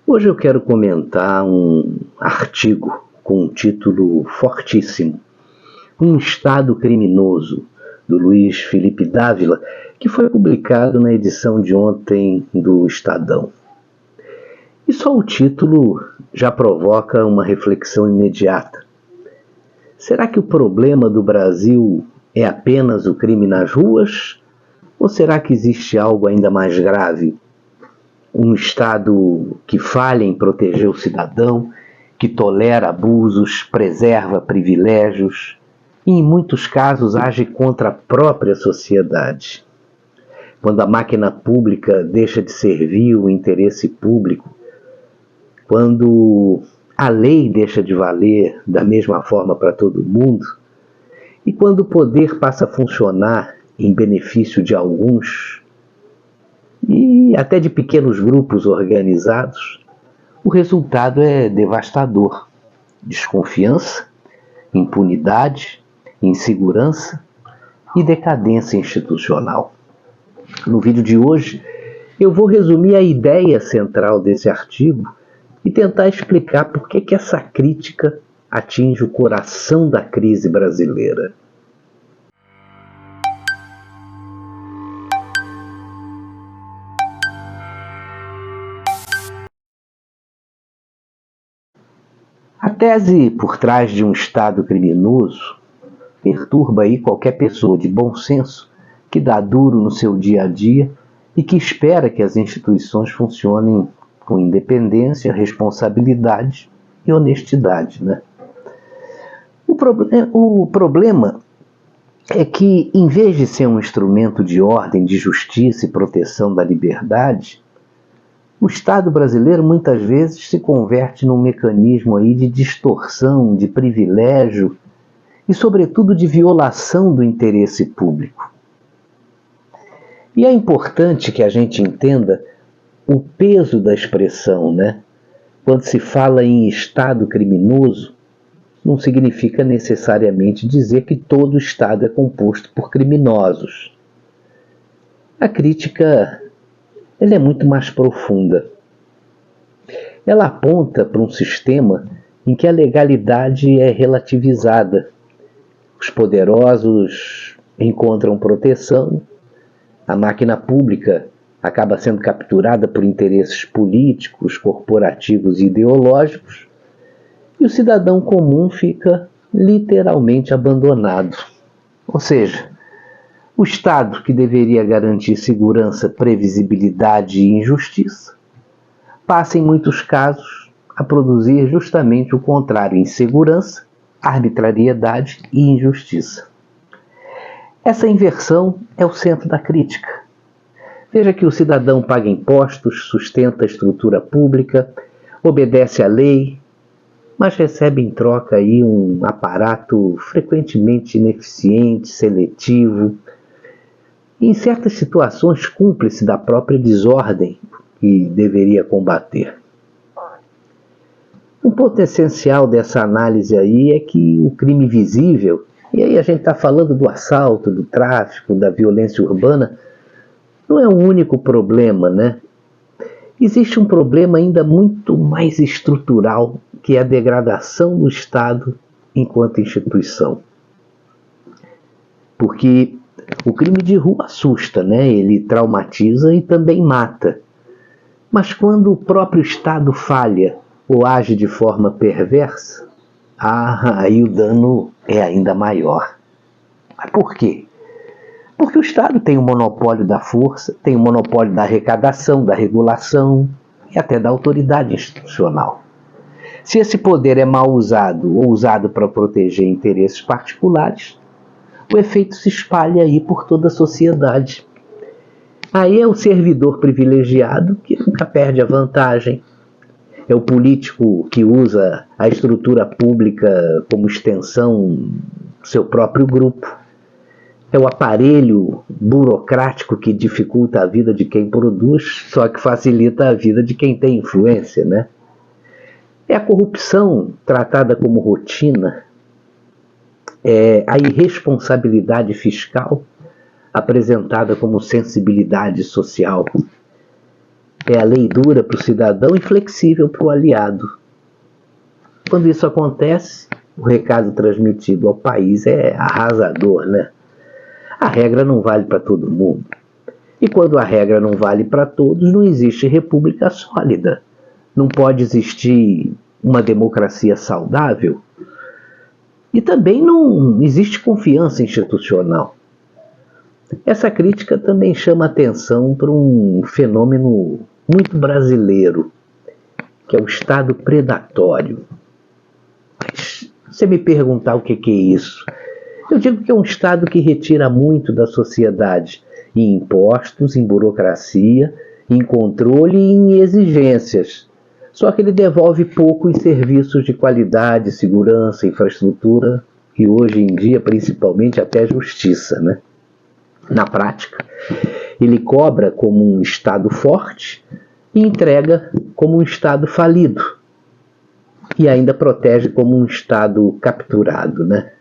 Hoje eu quero comentar um artigo com um título fortíssimo, Um Estado Criminoso, do Luiz Felipe Dávila, que foi publicado na edição de ontem do Estadão. E só o título já provoca uma reflexão imediata. Será que o problema do Brasil é apenas o crime nas ruas? Ou será que existe algo ainda mais grave? Um Estado que falha em proteger o cidadão, que tolera abusos, preserva privilégios e, em muitos casos, age contra a própria sociedade. Quando a máquina pública deixa de servir o interesse público, quando a lei deixa de valer da mesma forma para todo mundo, e quando o poder passa a funcionar em benefício de alguns, e até de pequenos grupos organizados, o resultado é devastador. Desconfiança, impunidade, insegurança e decadência institucional. No vídeo de hoje, eu vou resumir a ideia central desse artigo e tentar explicar por que essa crítica atinge o coração da crise brasileira. A tese por trás de um Estado criminoso perturba aí qualquer pessoa de bom senso que dá duro no seu dia a dia e que espera que as instituições funcionem com independência, responsabilidade e honestidade, né? O problema é que, em vez de ser um instrumento de ordem, de justiça e proteção da liberdade, o Estado brasileiro muitas vezes se converte num mecanismo aí de distorção, de privilégio e, sobretudo, de violação do interesse público. E é importante que a gente entenda o peso da expressão, né? Quando se fala em Estado criminoso, não significa necessariamente dizer que todo Estado é composto por criminosos. A crítica ela é muito mais profunda. Ela aponta para um sistema em que a legalidade é relativizada. Os poderosos encontram proteção, a máquina pública acaba sendo capturada por interesses políticos, corporativos e ideológicos, e o cidadão comum fica literalmente abandonado. Ou seja, o Estado, que deveria garantir segurança, previsibilidade e injustiça, passa em muitos casos a produzir justamente o contrário: insegurança, arbitrariedade e injustiça. Essa inversão é o centro da crítica. Veja que o cidadão paga impostos, sustenta a estrutura pública, obedece à lei, mas recebe em troca aí um aparato frequentemente ineficiente, seletivo, e em certas situações cúmplice da própria desordem que deveria combater. Um ponto essencial dessa análise aí é que o crime visível, e aí a gente está falando do assalto, do tráfico, da violência urbana, não é o único problema, né? Existe um problema ainda muito mais estrutural, que é a degradação do Estado enquanto instituição. Porque o crime de rua assusta, né? Ele traumatiza e também mata. Mas quando o próprio Estado falha ou age de forma perversa, aí o dano é ainda maior. Mas por quê? Porque o Estado tem o monopólio da força, tem o monopólio da arrecadação, da regulação e até da autoridade institucional. Se esse poder é mal usado ou usado para proteger interesses particulares, o efeito se espalha aí por toda a sociedade. Aí é o servidor privilegiado que nunca perde a vantagem. É o político que usa a estrutura pública como extensão do seu próprio grupo. É o aparelho burocrático que dificulta a vida de quem produz, só que facilita a vida de quem tem influência, né? É a corrupção tratada como rotina, é a irresponsabilidade fiscal apresentada como sensibilidade social. É a lei dura para o cidadão e flexível para o aliado. Quando isso acontece, o recado transmitido ao país é arrasador, né? A regra não vale para todo mundo. E quando a regra não vale para todos, não existe república sólida. Não pode existir uma democracia saudável. E também não existe confiança institucional. Essa crítica também chama atenção para um fenômeno muito brasileiro, que é o Estado predatório. Mas, se você me perguntar o que é isso, eu digo que é um Estado que retira muito da sociedade em impostos, em burocracia, em controle e em exigências. Só que ele devolve pouco em serviços de qualidade, segurança, infraestrutura e hoje em dia principalmente até justiça, né? Na prática, ele cobra como um Estado forte e entrega como um Estado falido. E ainda protege como um Estado capturado, né?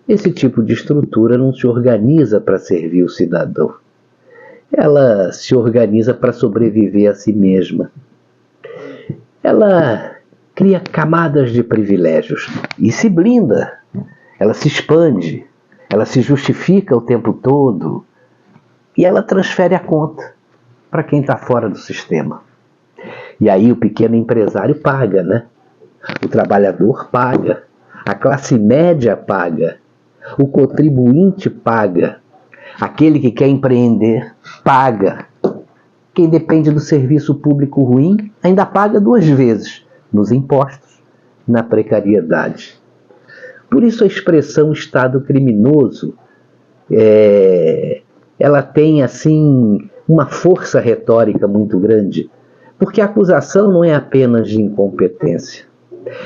Esse tipo de estrutura não se organiza para servir o cidadão. Ela se organiza para sobreviver a si mesma. Ela cria camadas de privilégios e se blinda. Ela se expande. Ela se justifica o tempo todo. E ela transfere a conta para quem está fora do sistema. E aí o pequeno empresário paga, né? O trabalhador paga. A classe média paga. O contribuinte paga. Aquele que quer empreender paga. Quem depende do serviço público ruim ainda paga 2 vezes, nos impostos, na precariedade. Por isso a expressão Estado criminoso, ela tem assim uma força retórica muito grande, porque a acusação não é apenas de incompetência.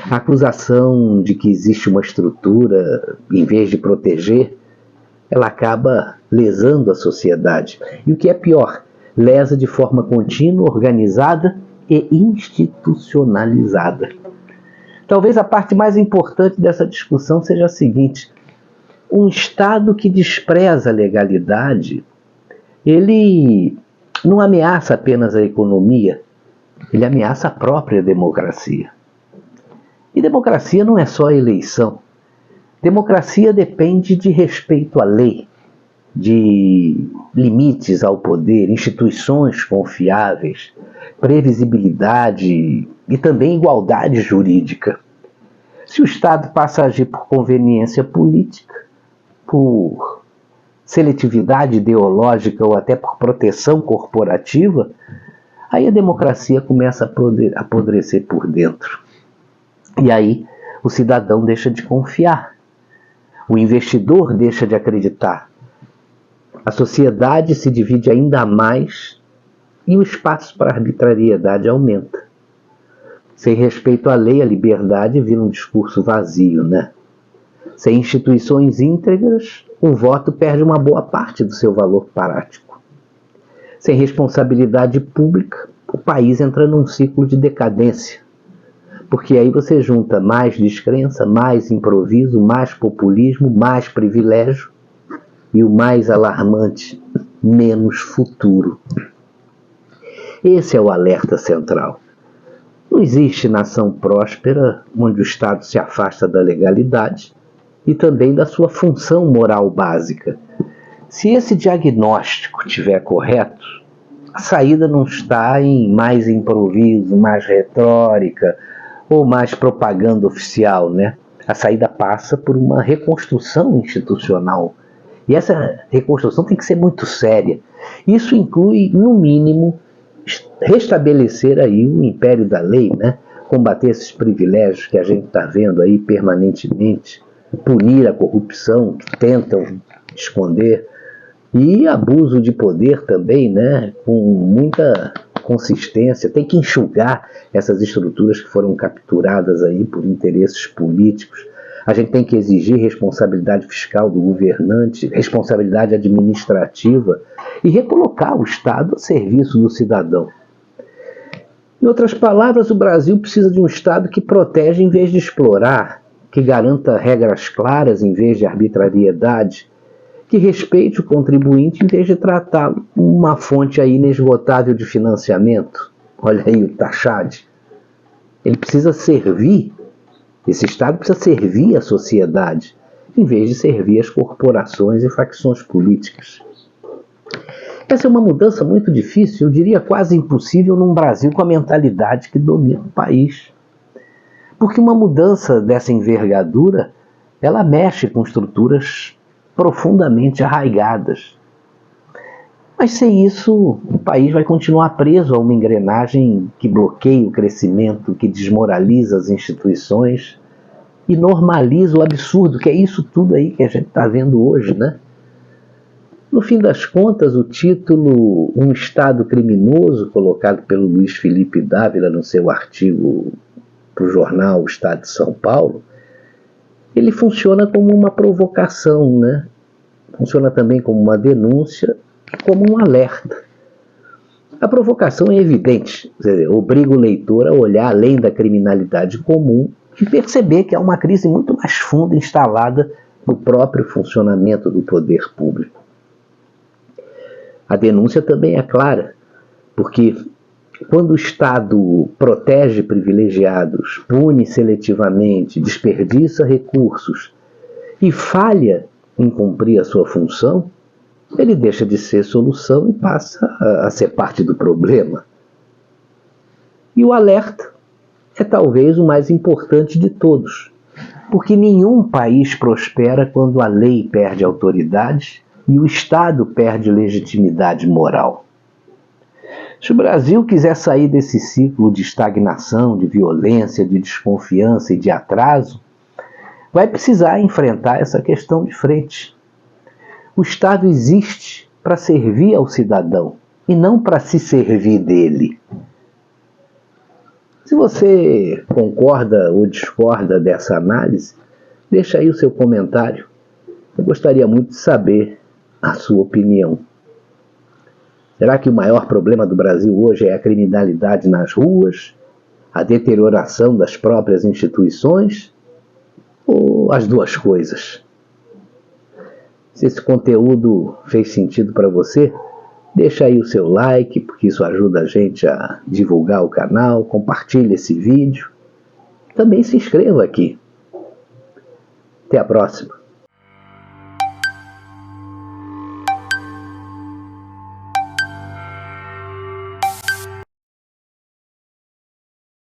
A acusação de que existe uma estrutura, em vez de proteger, ela acaba lesando a sociedade. E o que é pior, lesa de forma contínua, organizada e institucionalizada. Talvez a parte mais importante dessa discussão seja a seguinte: um Estado que despreza a legalidade, ele não ameaça apenas a economia, ele ameaça a própria democracia. E democracia não é só eleição. Democracia depende de respeito à lei, de limites ao poder, instituições confiáveis, previsibilidade e também igualdade jurídica. Se o Estado passa a agir por conveniência política, por seletividade ideológica ou até por proteção corporativa, aí a democracia começa a apodrecer por dentro. E aí o cidadão deixa de confiar, o investidor deixa de acreditar, a sociedade se divide ainda mais e o espaço para arbitrariedade aumenta. Sem respeito à lei, a liberdade vira um discurso vazio, né? Sem instituições íntegras, o voto perde uma boa parte do seu valor prático. Sem responsabilidade pública, o país entra num ciclo de decadência. Porque aí você junta mais descrença, mais improviso, mais populismo, mais privilégio e o mais alarmante, menos futuro. Esse é o alerta central. Não existe nação próspera onde o Estado se afasta da legalidade e também da sua função moral básica. Se esse diagnóstico estiver correto, a saída não está em mais improviso, mais retórica ou mais propaganda oficial, né? A saída passa por uma reconstrução institucional. E essa reconstrução tem que ser muito séria. Isso inclui, no mínimo, restabelecer aí o império da lei, né? Combater esses privilégios que a gente está vendo aí permanentemente, punir a corrupção que tentam esconder e abuso de poder também, né? Com muita consistência. Tem que enxugar essas estruturas que foram capturadas aí por interesses políticos. A gente tem que exigir responsabilidade fiscal do governante, responsabilidade administrativa e recolocar o Estado a serviço do cidadão. Em outras palavras, o Brasil precisa de um Estado que protege em vez de explorar, que garanta regras claras em vez de arbitrariedade que respeite o contribuinte em vez de tratá-lo como uma fonte aí inesgotável de financiamento. Olha aí o Tachad. Ele precisa servir, esse Estado precisa servir a sociedade, em vez de servir as corporações e facções políticas. Essa é uma mudança muito difícil, eu diria quase impossível num Brasil com a mentalidade que domina o país. Porque uma mudança dessa envergadura, ela mexe com estruturas profundamente arraigadas. Mas sem isso, o país vai continuar preso a uma engrenagem que bloqueia o crescimento, que desmoraliza as instituições e normaliza o absurdo, que é isso tudo aí que a gente está vendo hoje, né? No fim das contas, o título Um Estado Criminoso, colocado pelo Luiz Felipe Dávila no seu artigo para o jornal O Estado de São Paulo, ele funciona como uma provocação, né? Funciona também como uma denúncia, como um alerta. A provocação é evidente, obriga o leitor a olhar além da criminalidade comum e perceber que há uma crise muito mais funda instalada no próprio funcionamento do poder público. A denúncia também é clara, porque quando o Estado protege privilegiados, pune seletivamente, desperdiça recursos e falha em cumprir a sua função, ele deixa de ser solução e passa a ser parte do problema. E o alerta é talvez o mais importante de todos, porque nenhum país prospera quando a lei perde autoridade e o Estado perde legitimidade moral. Se o Brasil quiser sair desse ciclo de estagnação, de violência, de desconfiança e de atraso, vai precisar enfrentar essa questão de frente. O Estado existe para servir ao cidadão e não para se servir dele. Se você concorda ou discorda dessa análise, deixa aí o seu comentário. Eu gostaria muito de saber a sua opinião. Será que o maior problema do Brasil hoje é a criminalidade nas ruas, a deterioração das próprias instituições, ou as duas coisas? Se esse conteúdo fez sentido para você, deixa aí o seu like, porque isso ajuda a gente a divulgar o canal, compartilhe esse vídeo. Também se inscreva aqui. Até a próxima.